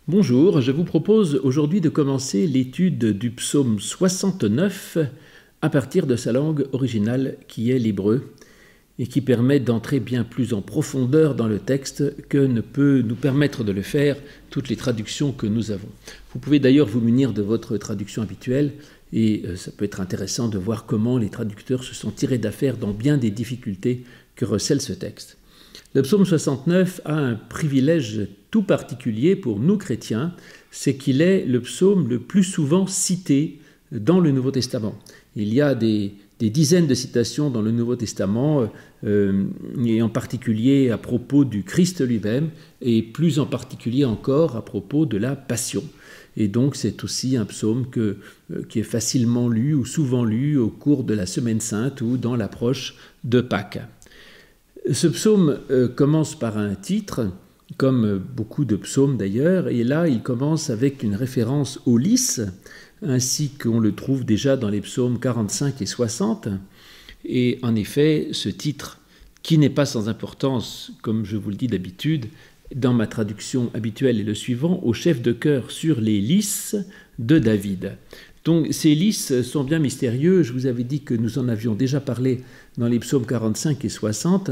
Bonjour, je vous propose aujourd'hui de commencer l'étude du psaume 69 à partir de sa langue originale qui est l'hébreu et qui permet d'entrer bien plus en profondeur dans le texte que ne peut nous permettre de le faire toutes les traductions que nous avons. Vous pouvez d'ailleurs vous munir de votre traduction habituelle et ça peut être intéressant de voir comment les traducteurs se sont tirés d'affaire dans bien des difficultés que recèle ce texte. Le psaume 69 a un privilège tout particulier pour nous chrétiens, c'est qu'il est le psaume le plus souvent cité dans le Nouveau Testament. Il y a des dizaines de citations dans le Nouveau Testament, et en particulier à propos du Christ lui-même, et plus en particulier encore à propos de la Passion. Et donc c'est aussi un psaume qui est facilement lu ou souvent lu au cours de la Semaine Sainte ou dans l'approche de Pâques. Ce psaume commence par un titre, comme beaucoup de psaumes d'ailleurs, et là il commence avec une référence au lys, ainsi qu'on le trouve déjà dans les psaumes 45 et 60. Et en effet, ce titre, qui n'est pas sans importance, comme je vous le dis d'habitude, dans ma traduction habituelle est le suivant, au chef de chœur sur les lys de David. Donc ces lys sont bien mystérieux, je vous avais dit que nous en avions déjà parlé dans les psaumes 45 et 60,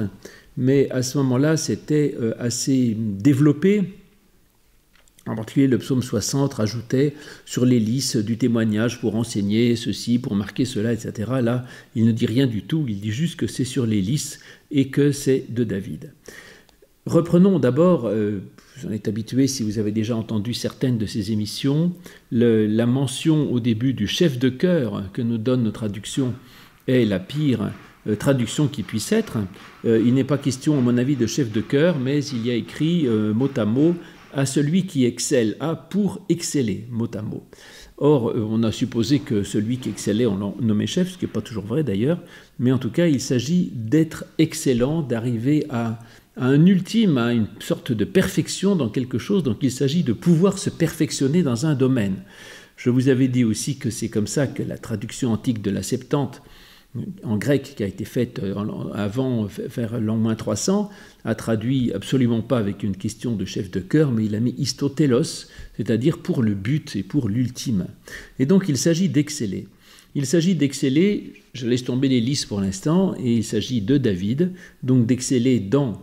mais à ce moment-là c'était assez développé. En particulier le psaume 60 rajoutait sur les lys du témoignage pour enseigner ceci, pour marquer cela, etc. Là, il ne dit rien du tout, il dit juste que c'est sur les lys et que c'est de David. Reprenons d'abord, vous en êtes habitué si vous avez déjà entendu certaines de ces émissions, la mention au début du chef de chœur que nous donne nos traductions est la pire traduction qui puisse être. Il n'est pas question, à mon avis, de chef de chœur, mais il y a écrit mot à mot à celui qui excelle, pour exceller, mot à mot. Or, on a supposé que celui qui excellait, on l'en nommait chef, ce qui n'est pas toujours vrai d'ailleurs, mais en tout cas, il s'agit d'être excellent, d'arriver à un ultime, à une sorte de perfection dans quelque chose, donc il s'agit de pouvoir se perfectionner dans un domaine. Je vous avais dit aussi que c'est comme ça que la traduction antique de la Septante, en grec, qui a été faite avant, vers l'an 300, a traduit absolument pas avec une question de chef de chœur, mais il a mis istotélos, c'est-à-dire pour le but et pour l'ultime. Et donc il s'agit d'exceller. Il s'agit d'exceller, je laisse tomber les lys pour l'instant, et il s'agit de David, donc d'exceller dans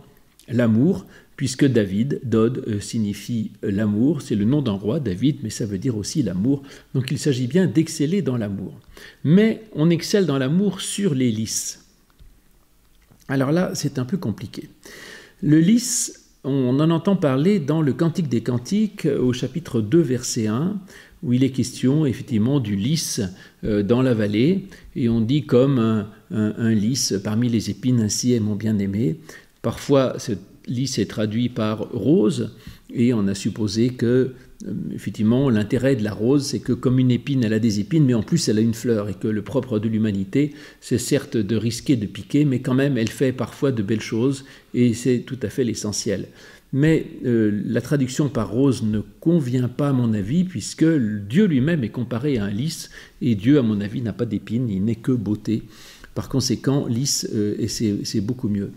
l'amour, puisque David, Dod, signifie l'amour, c'est le nom d'un roi, David, mais ça veut dire aussi l'amour, donc il s'agit bien d'exceller dans l'amour. Mais on excelle dans l'amour sur les lys. Alors là, c'est un peu compliqué. Le lys, on en entend parler dans le Cantique des Cantiques, au chapitre 2, verset 1, où il est question effectivement du lys dans la vallée, et on dit comme un lys parmi les épines, ainsi est mon bien-aimé. Parfois, ce lys est traduit par rose, et on a supposé que, effectivement, l'intérêt de la rose, c'est que comme une épine, elle a des épines, mais en plus, elle a une fleur, et que le propre de l'humanité, c'est certes de risquer de piquer, mais quand même, elle fait parfois de belles choses, et c'est tout à fait l'essentiel. Mais la traduction par rose ne convient pas à mon avis, puisque Dieu lui-même est comparé à un lys, et Dieu, à mon avis, n'a pas d'épines, il n'est que beauté. Par conséquent, lys, c'est beaucoup mieux.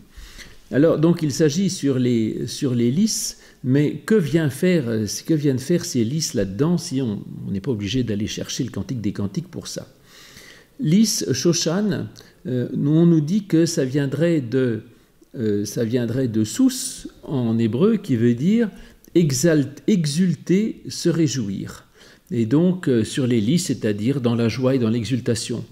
Alors, donc, il s'agit sur les lys, mais que viennent faire ces lys là-dedans si on n'est pas obligé d'aller chercher le Cantique des Cantiques pour ça? Lys, Shoshan, on nous dit que ça viendrait de sous en hébreu, qui veut dire exulter, se réjouir. Et donc, sur les lys, c'est-à-dire dans la joie et dans l'exultation.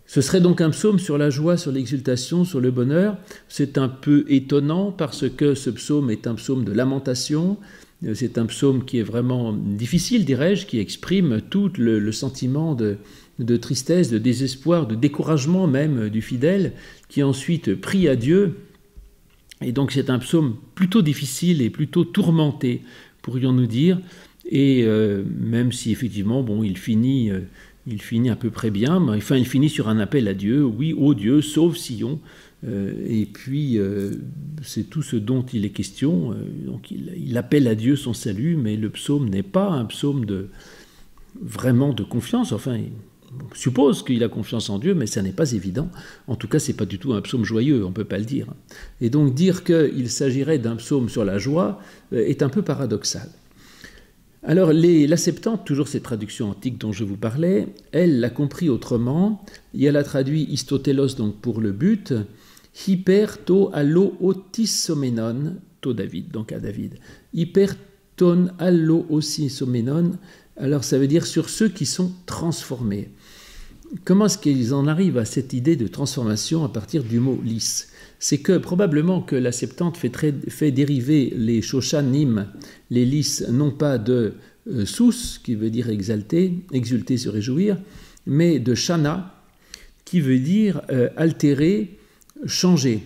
Ce serait donc un psaume sur la joie, sur l'exultation, sur le bonheur. C'est un peu étonnant parce que ce psaume est un psaume de lamentation. C'est un psaume qui est vraiment difficile, dirais-je, qui exprime tout le sentiment de tristesse, de désespoir, de découragement même du fidèle, qui ensuite prie à Dieu. Et donc c'est un psaume plutôt difficile et plutôt tourmenté, pourrions-nous dire. Et même si effectivement, il finit à peu près bien, mais enfin il finit sur un appel à Dieu, oui, ô Dieu, sauve Sion, et puis c'est tout ce dont il est question, donc il appelle à Dieu son salut, mais le psaume n'est pas un psaume vraiment de confiance, enfin on suppose qu'il a confiance en Dieu, mais ça n'est pas évident, en tout cas c'est pas du tout un psaume joyeux, on ne peut pas le dire. Et donc dire qu'il s'agirait d'un psaume sur la joie est un peu paradoxal. Alors, la Septante, toujours cette traduction antique dont je vous parlais, elle l'a compris autrement, et elle a traduit istotélos, donc pour le but, hyper to allo otissomenon, to David, donc à David. Hyper ton allo otissomenon, alors ça veut dire sur ceux qui sont transformés. Comment est-ce qu'ils en arrivent à cette idée de transformation à partir du mot lys? C'est que probablement que la Septante fait dériver les shoshanim, les lys, non pas de sous, qui veut dire exalter, exulter, se réjouir, mais de shana, qui veut dire altérer, changer.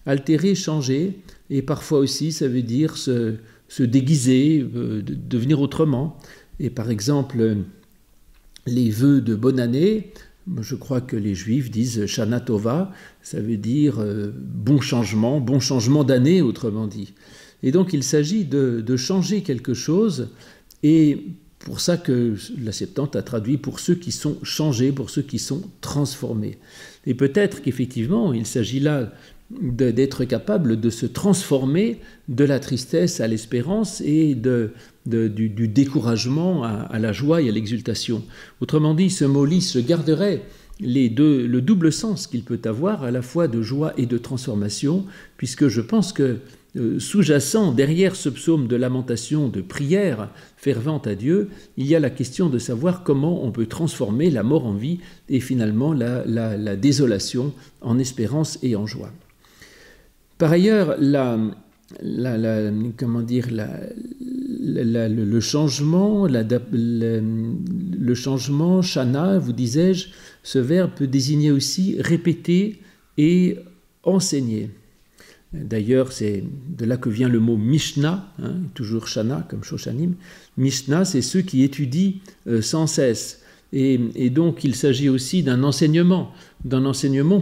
Altérer, changer, et parfois aussi ça veut dire se déguiser, devenir autrement. Et par exemple, les vœux de bonne année, je crois que les Juifs disent Shana Tova, ça veut dire bon changement d'année, autrement dit. Et donc il s'agit de changer quelque chose, et pour ça que la Septante a traduit pour ceux qui sont changés, pour ceux qui sont transformés. Et peut-être qu'effectivement, il s'agit là d'être capable de se transformer de la tristesse à l'espérance et du découragement à la joie et à l'exultation. Autrement dit, ce mot lys, je garderai le double sens qu'il peut avoir, à la fois de joie et de transformation, puisque je pense que sous-jacent derrière ce psaume de lamentation, de prière fervente à Dieu, il y a la question de savoir comment on peut transformer la mort en vie et finalement la désolation en espérance et en joie. Par ailleurs, le changement, shana, vous disais-je, ce verbe peut désigner aussi répéter et enseigner. D'ailleurs, c'est de là que vient le mot Mishnah, toujours shana comme shoshanim. Mishnah, c'est ceux qui étudient sans cesse. Et donc, il s'agit aussi d'un enseignement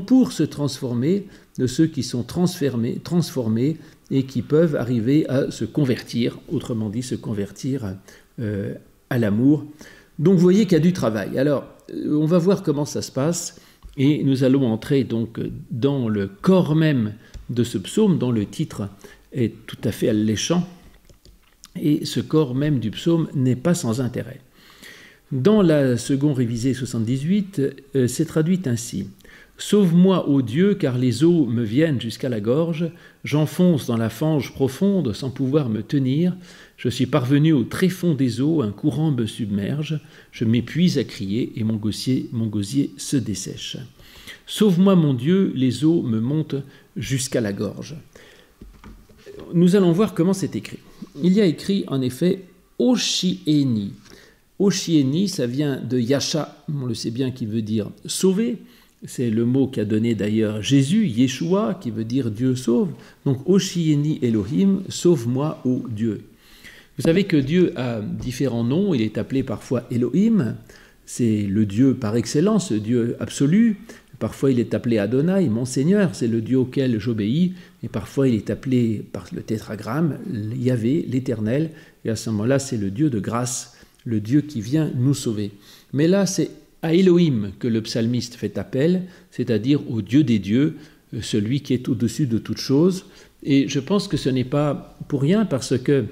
pour se transformer, de ceux qui sont transformés et qui peuvent arriver à se convertir, autrement dit, se convertir à l'amour. Donc, vous voyez qu'il y a du travail. Alors, on va voir comment ça se passe, et nous allons entrer donc dans le corps même de ce psaume, dont le titre est tout à fait alléchant, et ce corps même du psaume n'est pas sans intérêt. Dans la seconde révisée 78, c'est traduit ainsi. « Sauve-moi, ô Dieu, car les eaux me viennent jusqu'à la gorge, j'enfonce dans la fange profonde sans pouvoir me tenir, je suis parvenu au tréfonds des eaux, un courant me submerge, je m'épuise à crier et mon gosier se dessèche. Sauve-moi, mon Dieu, les eaux me montent jusqu'à la gorge. » Nous allons voir comment c'est écrit. Il y a écrit en effet « Oshieni ». Oshieni, ça vient de Yasha, on le sait bien, qui veut dire « sauver ». C'est le mot qu'a donné d'ailleurs Jésus, Yeshua, qui veut dire Dieu sauve. Donc, Oshieni Elohim, sauve-moi, ô Dieu. Vous savez que Dieu a différents noms. Il est appelé parfois Elohim, c'est le Dieu par excellence, le Dieu absolu. Parfois, il est appelé Adonai, mon Seigneur, c'est le Dieu auquel j'obéis. Et parfois, il est appelé par le tétragramme Yahvé, l'Éternel. Et à ce moment-là, c'est le Dieu de grâce, le Dieu qui vient nous sauver. Mais là, c'est à Elohim que le psalmiste fait appel, c'est-à-dire au Dieu des dieux, celui qui est au-dessus de toute chose. Et je pense que ce n'est pas pour rien, parce que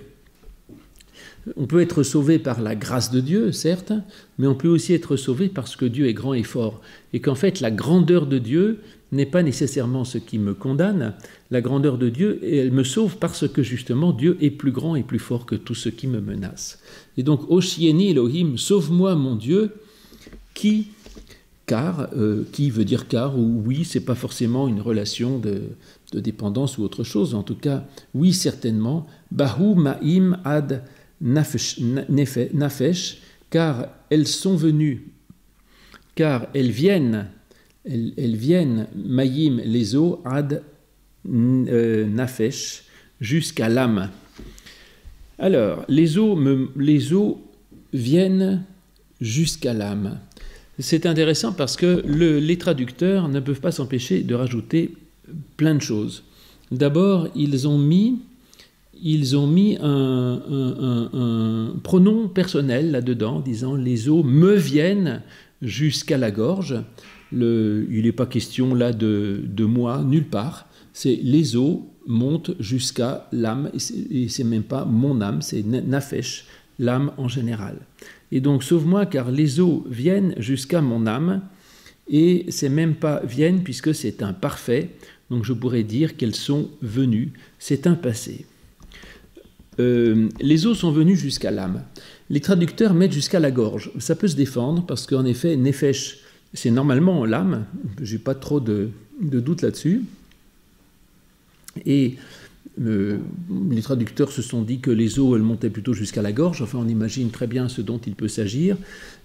on peut être sauvé par la grâce de Dieu, certes, mais on peut aussi être sauvé parce que Dieu est grand et fort. Et qu'en fait, la grandeur de Dieu n'est pas nécessairement ce qui me condamne. La grandeur de Dieu, elle me sauve parce que justement, Dieu est plus grand et plus fort que tout ce qui me menace. Et donc, Oshieni Elohim, sauve-moi mon Dieu, qui veut dire car, ou oui, c'est pas forcément une relation de dépendance ou autre chose. En tout cas, oui, certainement. Bahu ma'im ad nafesh, car elles sont venues, car elles viennent, ma'im, les eaux, ad nafesh, jusqu'à l'âme. Alors, les eaux viennent jusqu'à l'âme. C'est intéressant parce que les traducteurs ne peuvent pas s'empêcher de rajouter plein de choses. D'abord, ils ont mis un pronom personnel là-dedans, disant « les eaux me viennent jusqu'à la gorge ». Il n'est pas question là de moi, nulle part. C'est « les eaux montent jusqu'à l'âme », et c'est même pas « mon âme », c'est « nafesh ». l'âme en général. Et donc, sauve-moi, car les eaux viennent jusqu'à mon âme, et c'est même pas viennent, puisque c'est un parfait, donc je pourrais dire qu'elles sont venues, c'est un passé. Les eaux sont venues jusqu'à l'âme. Les traducteurs mettent jusqu'à la gorge. Ça peut se défendre, parce qu'en effet, nefesh, c'est normalement l'âme, je n'ai pas trop de doute là-dessus, et les traducteurs se sont dit que les eaux, elles montaient plutôt jusqu'à la gorge. Enfin, on imagine très bien ce dont il peut s'agir.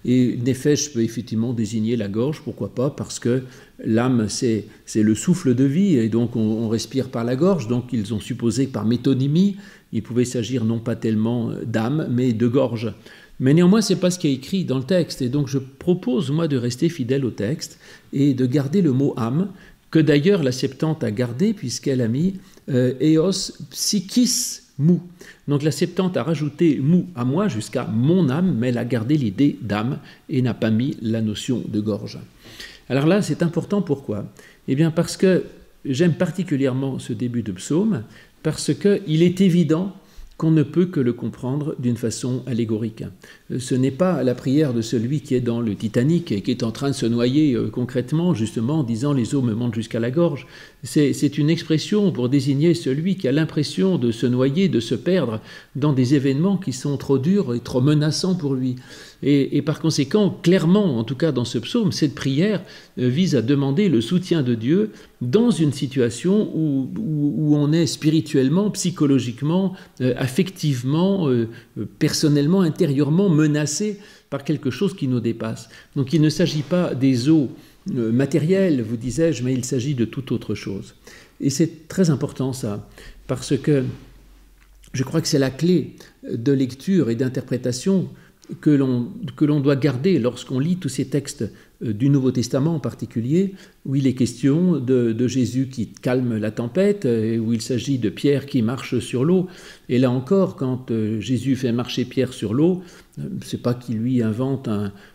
Et nefesh peut effectivement désigner la gorge, pourquoi pas, parce que l'âme, c'est le souffle de vie, et donc on respire par la gorge. Donc ils ont supposé que par métonymie, il pouvait s'agir non pas tellement d'âme, mais de gorge. Mais néanmoins, ce n'est pas ce qui est écrit dans le texte. Et donc je propose, moi, de rester fidèle au texte et de garder le mot âme, que d'ailleurs la Septante a gardé, puisqu'elle a mis Eos psychis mou. Donc la Septante a rajouté mou à moi jusqu'à mon âme, mais elle a gardé l'idée d'âme et n'a pas mis la notion de gorge. Alors là, c'est important, pourquoi? Eh bien parce que j'aime particulièrement ce début de psaume, parce qu'il est évident qu'on ne peut que le comprendre d'une façon allégorique. Ce n'est pas la prière de celui qui est dans le Titanic et qui est en train de se noyer concrètement, justement, en disant « les eaux me montent jusqu'à la gorge ». C'est une expression pour désigner celui qui a l'impression de se noyer, de se perdre dans des événements qui sont trop durs et trop menaçants pour lui. Et par conséquent, clairement, en tout cas dans ce psaume, cette prière vise à demander le soutien de Dieu dans une situation où on est spirituellement, psychologiquement, affectivement, personnellement, intérieurement menacé par quelque chose qui nous dépasse. Donc il ne s'agit pas des eaux matérielles, vous disais-je, mais il s'agit de toute autre chose. Et c'est très important ça, parce que je crois que c'est la clé de lecture et d'interprétation que l'on doit garder lorsqu'on lit tous ces textes du Nouveau Testament en particulier, où il est question de Jésus qui calme la tempête, où il s'agit de Pierre qui marche sur l'eau. Et là encore, quand Jésus fait marcher Pierre sur l'eau, c'est pas qu'il lui invente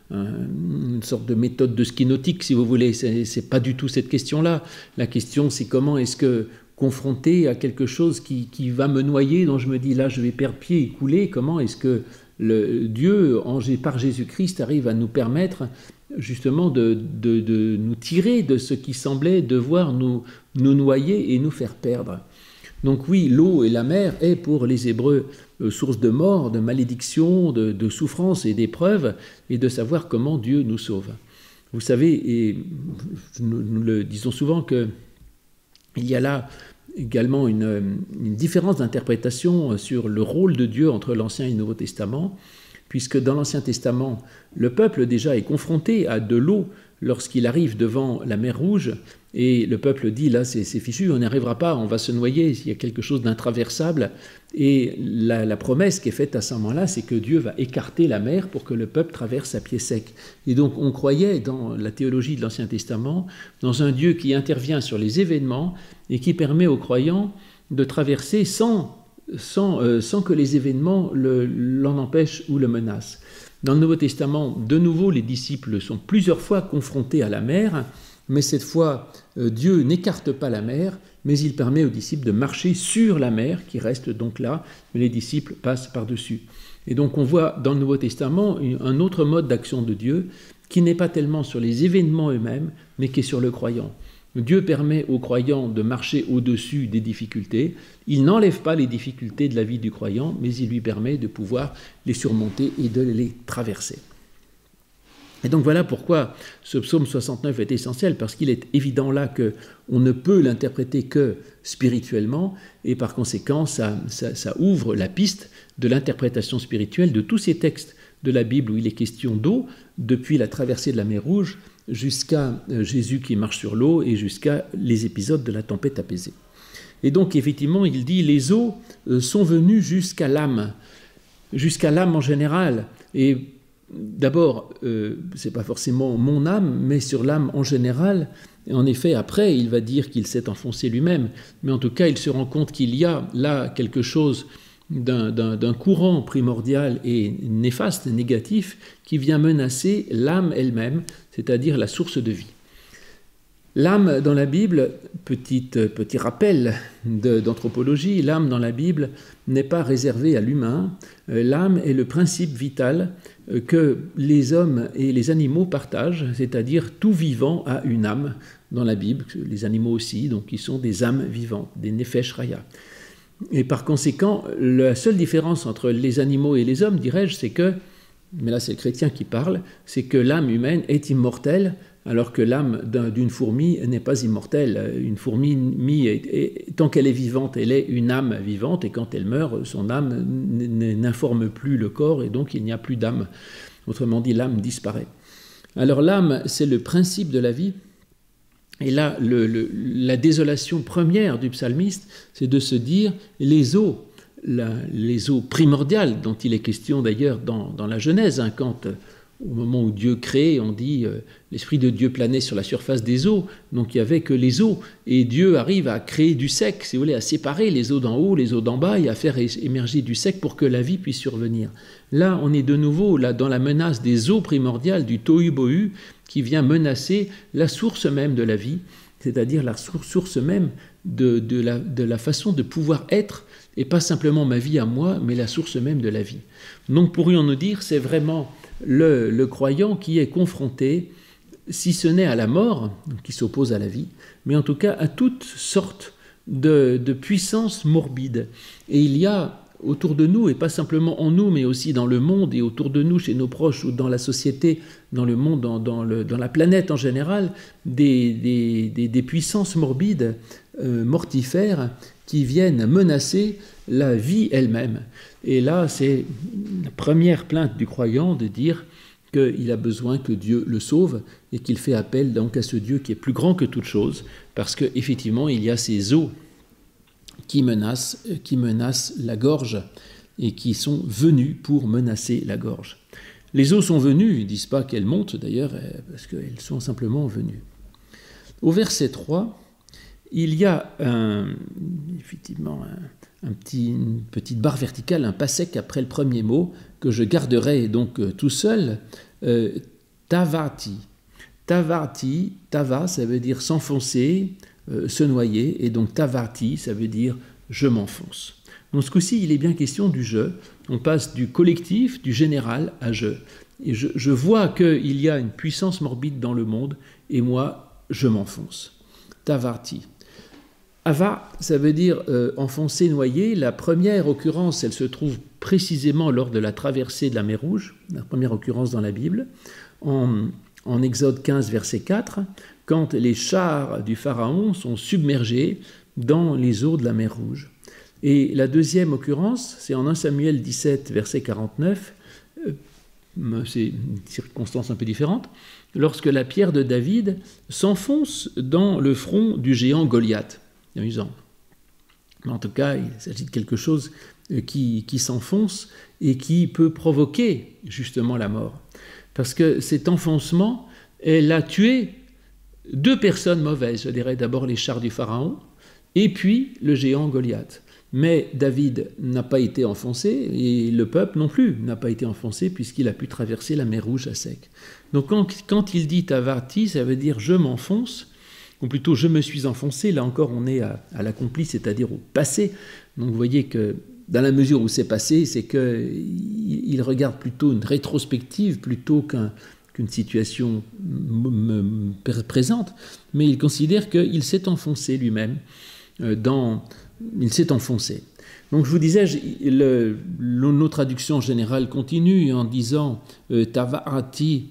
une sorte de méthode de ski nautique, si vous voulez, c'est pas du tout cette question-là. La question, c'est comment est-ce que, confronté à quelque chose qui va me noyer, dont je me dis là je vais perdre pied et couler, comment est-ce que Dieu, par Jésus-Christ, arrive à nous permettre justement de nous tirer de ce qui semblait devoir nous noyer et nous faire perdre. Donc oui, l'eau et la mer est pour les Hébreux source de mort, de malédiction, de souffrance et d'épreuve, et de savoir comment Dieu nous sauve. Vous savez, et nous le disons souvent, qu'il y a là également une différence d'interprétation sur le rôle de Dieu entre l'Ancien et le Nouveau Testament, puisque dans l'Ancien Testament, le peuple déjà est confronté à de l'eau lorsqu'il arrive devant la mer Rouge, et le peuple dit, là c'est fichu, on n'y arrivera pas, on va se noyer, il y a quelque chose d'intraversable, et la promesse qui est faite à ce moment-là, c'est que Dieu va écarter la mer pour que le peuple traverse à pied sec. Et donc on croyait dans la théologie de l'Ancien Testament, dans un Dieu qui intervient sur les événements et qui permet aux croyants de traverser sans que les événements l'en empêchent ou le menacent. Dans le Nouveau Testament, de nouveau, les disciples sont plusieurs fois confrontés à la mer, mais cette fois, Dieu n'écarte pas la mer, mais il permet aux disciples de marcher sur la mer, qui reste donc là, mais les disciples passent par-dessus. Et donc on voit dans le Nouveau Testament un autre mode d'action de Dieu, qui n'est pas tellement sur les événements eux-mêmes, mais qui est sur le croyant. Dieu permet aux croyants de marcher au-dessus des difficultés. Il n'enlève pas les difficultés de la vie du croyant, mais il lui permet de pouvoir les surmonter et de les traverser. Et donc voilà pourquoi ce psaume 69 est essentiel, parce qu'il est évident là qu'on ne peut l'interpréter que spirituellement, et par conséquent ça ouvre la piste de l'interprétation spirituelle de tous ces textes de la Bible où il est question d'eau, depuis la traversée de la mer Rouge jusqu'à Jésus qui marche sur l'eau et jusqu'à les épisodes de la tempête apaisée. Et donc effectivement il dit les eaux sont venues jusqu'à l'âme en général, et d'abord, ce n'est pas forcément mon âme, mais sur l'âme en général. Et en effet, après, il va dire qu'il s'est enfoncé lui-même, mais en tout cas, il se rend compte qu'il y a là quelque chose d'un courant primordial et néfaste, négatif, qui vient menacer l'âme elle-même, c'est-à-dire la source de vie. L'âme dans la Bible, petit rappel d'anthropologie, l'âme dans la Bible n'est pas réservée à l'humain. L'âme est le principe vital que les hommes et les animaux partagent, c'est-à-dire tout vivant a une âme dans la Bible, les animaux aussi, donc ils sont des âmes vivantes, des nefesh raya. Et par conséquent, la seule différence entre les animaux et les hommes, dirais-je, c'est que, mais là c'est le chrétien qui parle, c'est que l'âme humaine est immortelle, alors que l'âme d'une fourmi n'est pas immortelle. Une fourmi, tant qu'elle est vivante, elle est une âme vivante, et quand elle meurt, son âme n'informe plus le corps, et donc il n'y a plus d'âme. Autrement dit, l'âme disparaît. Alors l'âme, c'est le principe de la vie, et là, la désolation première du psalmiste, c'est de se dire les eaux primordiales, dont il est question d'ailleurs dans la Genèse, hein, quand au moment où Dieu crée, on dit l'Esprit de Dieu planait sur la surface des eaux, donc il n'y avait que les eaux, et Dieu arrive à créer du sec, si vous voulez, à séparer les eaux d'en haut, les eaux d'en bas, et à faire émerger du sec pour que la vie puisse survenir. Là, on est de nouveau dans la menace des eaux primordiales, du tohu-bohu, qui vient menacer la source même de la vie, c'est-à-dire la source même de la façon de pouvoir être, et pas simplement ma vie à moi, mais la source même de la vie. Donc pourrions-nous dire, c'est vraiment le croyant qui est confronté, si ce n'est à la mort, qui s'oppose à la vie, mais en tout cas à toutes sortes de puissances morbides. Et il y a autour de nous, et pas simplement en nous, mais aussi dans le monde et autour de nous, chez nos proches ou dans la société, dans le monde, dans la planète en général, des puissances morbides, mortifères, qui viennent menacer la vie elle-même. Et là, c'est la première plainte du croyant de dire qu'il a besoin que Dieu le sauve et qu'il fait appel donc à ce Dieu qui est plus grand que toute chose, parce qu'effectivement, il y a ces eaux qui menacent la gorge et qui sont venues pour menacer la gorge. Les eaux sont venues, ils ne disent pas qu'elles montent d'ailleurs, parce qu'elles sont simplement venues. Au verset 3, il y a effectivement une petite barre verticale, un pasek après le premier mot, que je garderai donc tout seul, tavati. Tavati, tava, ça veut dire s'enfoncer, se noyer, et donc tavati, ça veut dire je m'enfonce. Donc ce coup-ci, il est bien question du je. On passe du collectif, du général à je. Et je vois qu'il y a une puissance morbide dans le monde, et moi, je m'enfonce. Tavarti. Ava, ça veut dire enfoncer, noyer. La première occurrence, elle se trouve précisément lors de la traversée de la mer Rouge, la première occurrence dans la Bible, en Exode 15, verset 4, quand les chars du Pharaon sont submergés dans les eaux de la mer Rouge. Et la deuxième occurrence, c'est en 1 Samuel 17, verset 49, c'est une circonstance un peu différente, lorsque la pierre de David s'enfonce dans le front du géant Goliath. C'est amusant. Mais en tout cas, il s'agit de quelque chose qui s'enfonce et qui peut provoquer justement la mort. Parce que cet enfoncement, elle a tué deux personnes mauvaises, je dirais d'abord les chars du Pharaon, et puis le géant Goliath. Mais David n'a pas été enfoncé, et le peuple non plus n'a pas été enfoncé, puisqu'il a pu traverser la mer Rouge à sec. Donc quand il dit Tavarti, ça veut dire je m'enfonce, ou plutôt je me suis enfoncé, là encore on est à l'accompli, c'est-à-dire au passé. Donc vous voyez que dans la mesure où c'est passé, c'est qu'il regarde plutôt une rétrospective plutôt qu'une situation présente, mais il considère qu'il s'est enfoncé lui-même il s'est enfoncé. Donc je vous disais, nos traductions générales continuent en disant Tavarati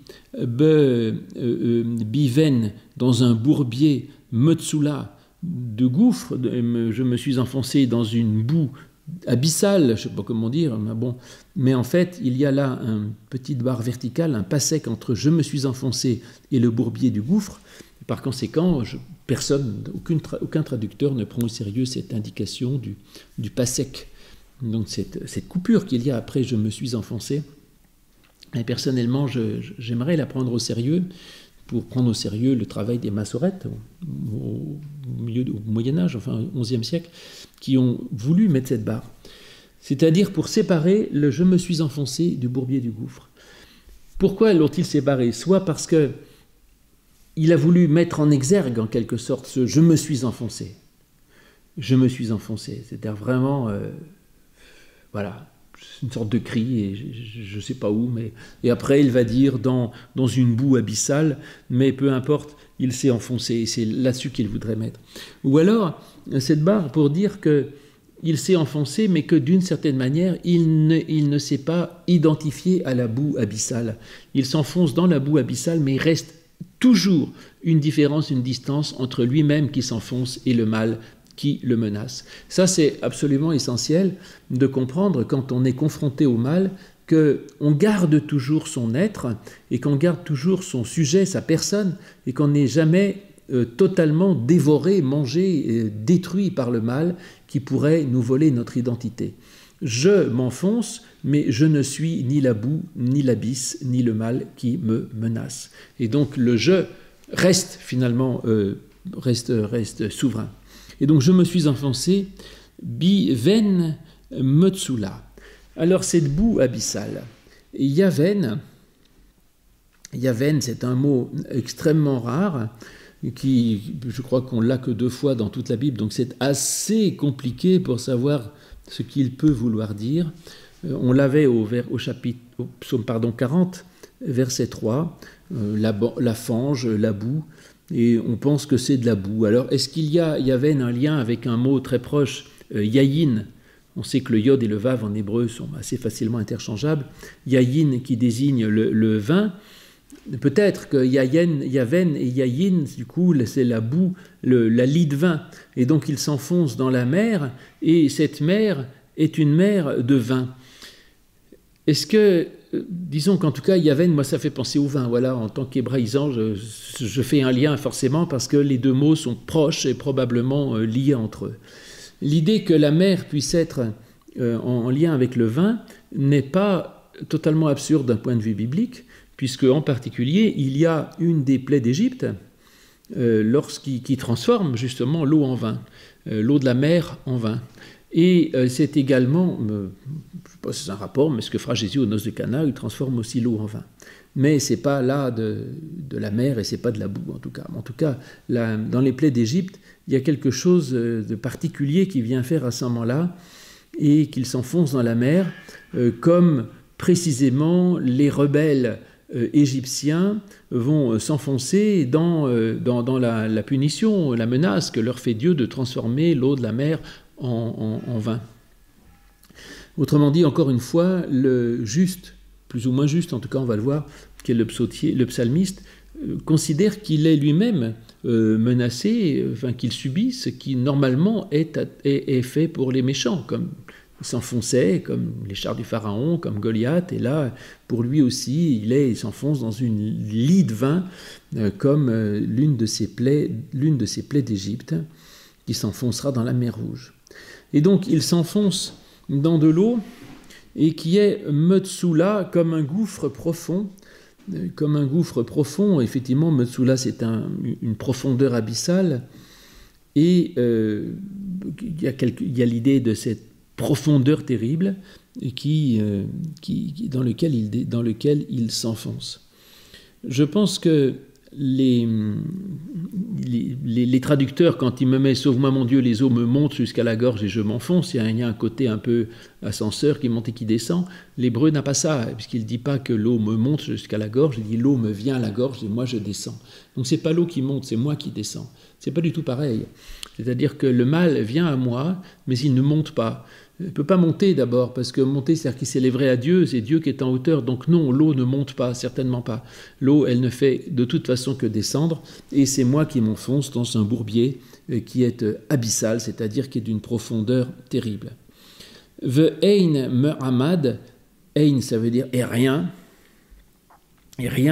biven dans un bourbier Metsula de gouffre, je me suis enfoncé dans une boue abyssale, je ne sais pas comment dire, mais en fait il y a là une petite barre verticale, un pasek entre je me suis enfoncé et le bourbier du gouffre. Par conséquent, aucun traducteur ne prend au sérieux cette indication du pasek. Donc cette coupure qu'il y a après « je me suis enfoncé ». Et personnellement, j'aimerais la prendre au sérieux pour prendre au sérieux le travail des massorettes au Moyen-Âge, enfin au XIe siècle, qui ont voulu mettre cette barre. C'est-à-dire pour séparer le « je me suis enfoncé » du bourbier du gouffre. Pourquoi l'ont-ils séparé ? Soit parce que il a voulu mettre en exergue en quelque sorte ce « je me suis enfoncé ». Je me suis enfoncé, c'est-à-dire vraiment, voilà, une sorte de cri, et je ne sais pas où, mais... Et après, il va dire dans une boue abyssale, mais peu importe, il s'est enfoncé, et c'est là-dessus qu'il voudrait mettre. Ou alors, cette barre pour dire qu'il s'est enfoncé, mais que d'une certaine manière, il ne s'est pas identifié à la boue abyssale. Il s'enfonce dans la boue abyssale, mais il reste toujours une différence, une distance entre lui-même qui s'enfonce et le mal qui le menace. Ça, c'est absolument essentiel de comprendre quand on est confronté au mal, qu'on garde toujours son être et qu'on garde toujours son sujet, sa personne, et qu'on n'est jamais totalement dévoré, mangé, détruit par le mal qui pourrait nous voler notre identité. Je m'enfonce, mais je ne suis ni la boue, ni l'abysse, ni le mal qui me menace. Et donc le je reste finalement reste souverain. Et donc je me suis enfoncé bi ven metzula. Alors cette boue abyssale, yaven, c'est un mot extrêmement rare, qui, je crois qu'on l'a que 2 fois dans toute la Bible, donc c'est assez compliqué pour savoir ce qu'il peut vouloir dire. On l'avait au psaume 40, verset 3, la fange, la boue, et on pense que c'est de la boue. Alors, est-ce qu'il y avait un lien avec un mot très proche, yayin? On sait que le yod et le vav en hébreu sont assez facilement interchangeables. Yayin qui désigne le vin. Peut-être que yaven et yayin, du coup, c'est la boue, la lie de vin. Et donc, il s'enfonce dans la mer, et cette mer est une mer de vin. Est-ce que, disons qu'en tout cas, yaven, moi, ça fait penser au vin. Voilà, en tant qu'hébraïsant, je fais un lien forcément parce que les 2 mots sont proches et probablement liés entre eux. L'idée que la mer puisse être en lien avec le vin n'est pas totalement absurde d'un point de vue biblique, puisque en particulier, il y a une des plaies d'Égypte qui transforme justement l'eau en vin, l'eau de la mer en vin. Et c'est également, je ne sais pas si c'est un rapport, mais ce que fera Jésus aux noces de Cana, il transforme aussi l'eau en vin. Mais ce n'est pas là de la mer et ce n'est pas de la boue en tout cas. En tout cas, dans les plaies d'Égypte, il y a quelque chose de particulier qui vient faire à ce moment-là et qu'il s'enfonce dans la mer, comme précisément les rebelles égyptiens vont s'enfoncer dans la punition, la menace que leur fait Dieu de transformer l'eau de la mer en vin. Autrement dit, encore une fois, le juste, plus ou moins juste, en tout cas on va le voir, qui est le psalmiste, considère qu'il est lui-même menacé, enfin qu'il subit ce qui normalement est fait pour les méchants, comme il s'enfonçait, comme les chars du pharaon, comme Goliath, et là, pour lui aussi, il s'enfonce dans une lie de vin, comme l'une de ces plaies d'Égypte, qui s'enfoncera dans la mer Rouge. Et donc, il s'enfonce dans de l'eau, et qui est Metzula, comme un gouffre profond. Comme un gouffre profond, effectivement, Metzula, c'est une profondeur abyssale, et il y a l'idée de cette profondeur terrible dans lequel il s'enfonce. Je pense que les traducteurs, quand ils me mettent « Sauve-moi mon Dieu, les eaux me montent jusqu'à la gorge et je m'enfonce », il y a un côté un peu ascenseur qui monte et qui descend. L'hébreu n'a pas ça, puisqu'il ne dit pas que l'eau me monte jusqu'à la gorge, il dit « l'eau me vient à la gorge et moi je descends ». Donc ce n'est pas l'eau qui monte, c'est moi qui descends. Ce n'est pas du tout pareil. C'est-à-dire que le mal vient à moi, mais il ne monte pas. Il ne peut pas monter d'abord, parce que monter, c'est-à-dire qu'il s'élèverait à Dieu, c'est Dieu qui est en hauteur. Donc non, l'eau ne monte pas, certainement pas. L'eau, elle ne fait de toute façon que descendre, et c'est moi qui m'enfonce dans un bourbier qui est abyssal, c'est-à-dire qui est d'une profondeur terrible. Ve ein me'amad, ein ça veut dire et rien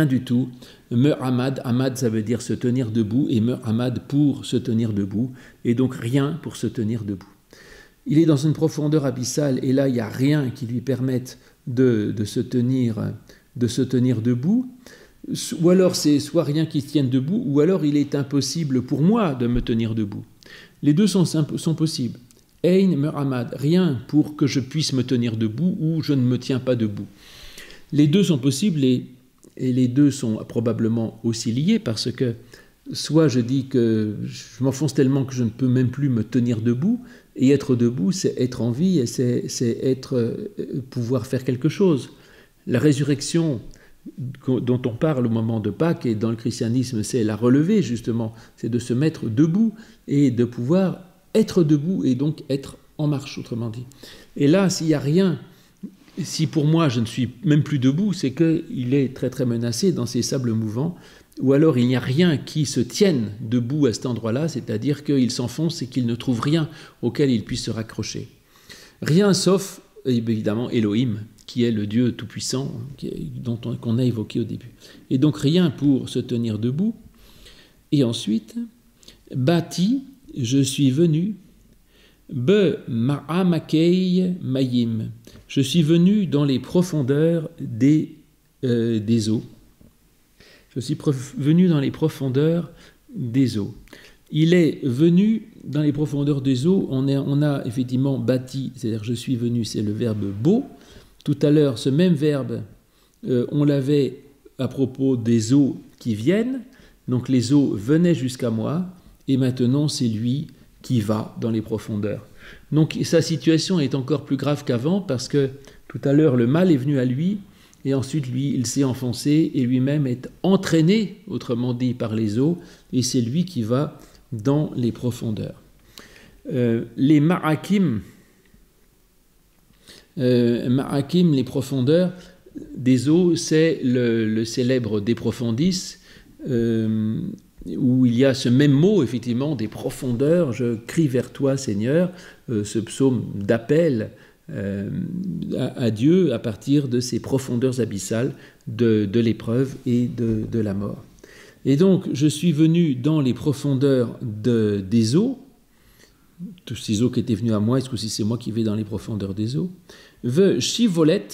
du tout. Me'amad, amad ça veut dire se tenir debout, et me'amad pour se tenir debout, et donc rien pour se tenir debout. Il est dans une profondeur abyssale et là, il n'y a rien qui lui permette de se tenir debout. Ou alors, c'est soit rien qui se tienne debout, ou alors il est impossible pour moi de me tenir debout. Les deux sont possibles. Ein me'amad, rien pour que je puisse me tenir debout ou je ne me tiens pas debout. Les deux sont possibles et et les deux sont probablement aussi liés parce que soit je dis que je m'enfonce tellement que je ne peux même plus me tenir debout, et être debout, c'est être en vie et c'est pouvoir faire quelque chose. La résurrection dont on parle au moment de Pâques et dans le christianisme, c'est la relever justement, c'est de se mettre debout et de pouvoir être debout et donc être en marche, autrement dit. Et là, s'il n'y a rien, si pour moi je ne suis même plus debout, c'est qu'il est très très menacé dans ces sables mouvants, ou alors il n'y a rien qui se tienne debout à cet endroit-là, c'est-à-dire qu'il s'enfonce et qu'il ne trouve rien auquel il puisse se raccrocher. Rien sauf, évidemment, Elohim, qui est le Dieu tout-puissant qu'on a évoqué au début. Et donc rien pour se tenir debout. Et ensuite, Bati, je suis venu, Be ma'amakei mayim, je suis venu dans les profondeurs des eaux. Je suis venu dans les profondeurs des eaux. Il est venu dans les profondeurs des eaux. On a effectivement bâti, c'est-à-dire je suis venu, c'est le verbe beau. Tout à l'heure, ce même verbe, on l'avait à propos des eaux qui viennent. Donc les eaux venaient jusqu'à moi, et maintenant c'est lui qui va dans les profondeurs. Donc sa situation est encore plus grave qu'avant, parce que tout à l'heure, le mal est venu à lui, et ensuite, lui, il s'est enfoncé et lui-même est entraîné, autrement dit, par les eaux, et c'est lui qui va dans les profondeurs. Les ma'akim, les profondeurs des eaux, c'est le célèbre De Profundis, où il y a ce même mot, effectivement, des profondeurs, je crie vers toi, Seigneur, ce psaume d'appel à Dieu à partir de ces profondeurs abyssales de l'épreuve et de la mort. Et donc, je suis venu dans les profondeurs des eaux, toutes ces eaux qui étaient venues à moi, est-ce que c'est moi qui vais dans les profondeurs des eaux, ve chivolet,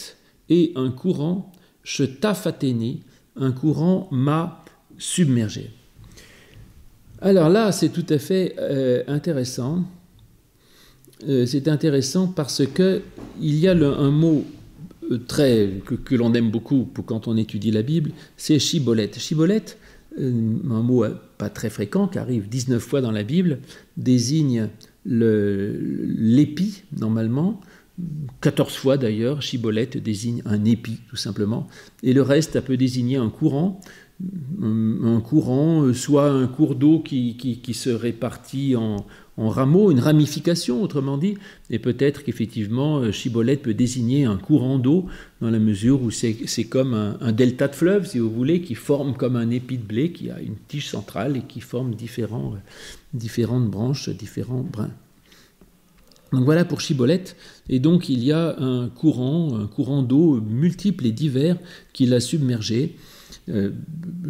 et un courant, chetafateni, un courant m'a submergé. Alors là, c'est tout à fait intéressant. C'est intéressant parce qu'il y a un mot que l'on aime beaucoup quand on étudie la Bible, c'est chibolette. Chibolette, un mot pas très fréquent, qui arrive 19 fois dans la Bible, désigne l'épi, normalement, 14 fois d'ailleurs, chibolette désigne un épi, tout simplement, et le reste, ça peut désigner un courant, soit un cours d'eau qui se répartit en rameaux, une ramification, autrement dit, et peut-être qu'effectivement, chibolette peut désigner un courant d'eau, dans la mesure où c'est comme un delta de fleuve, si vous voulez, qui forme comme un épi de blé, qui a une tige centrale et qui forme différentes branches, différents brins. Donc voilà pour chibolette, et donc il y a un courant d'eau multiple et divers qui l'a submergé.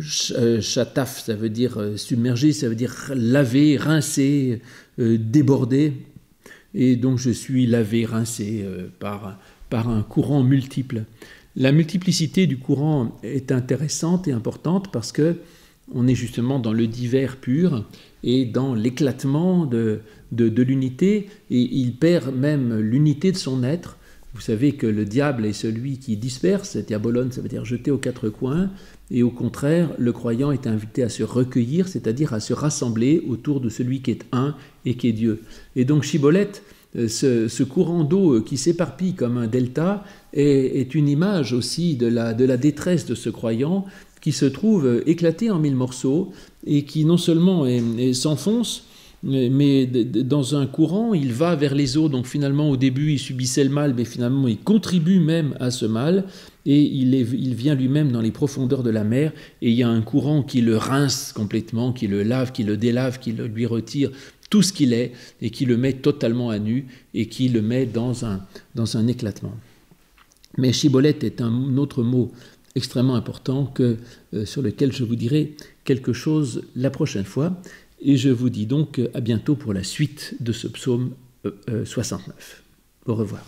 Chataf, ça veut dire submerger, ça veut dire laver, rincer, déborder. Et donc je suis lavé, rincé par un courant multiple. La multiplicité du courant est intéressante et importante parce que on est justement dans le divers pur et dans l'éclatement de l'unité, et il perd même l'unité de son être. Vous savez que le diable est celui qui disperse, diabolon, ça veut dire jeter aux quatre coins, et au contraire, le croyant est invité à se recueillir, c'est-à-dire à se rassembler autour de celui qui est un et qui est Dieu. Et donc Chibolette, ce courant d'eau qui s'éparpille comme un delta, est une image aussi de la détresse de ce croyant qui se trouve éclaté en 1000 morceaux et qui non seulement s'enfonce, mais dans un courant, il va vers les eaux. Donc finalement, au début, il subissait le mal, mais finalement, il contribue même à ce mal, et il vient lui-même dans les profondeurs de la mer, et il y a un courant qui le rince complètement, qui le lave, qui le délave, qui lui retire tout ce qu'il est, et qui le met totalement à nu, et qui le met dans un éclatement. Mais chibolette est un autre mot extrêmement important sur lequel je vous dirai quelque chose la prochaine fois. Et je vous dis donc à bientôt pour la suite de ce psaume 69. Au revoir.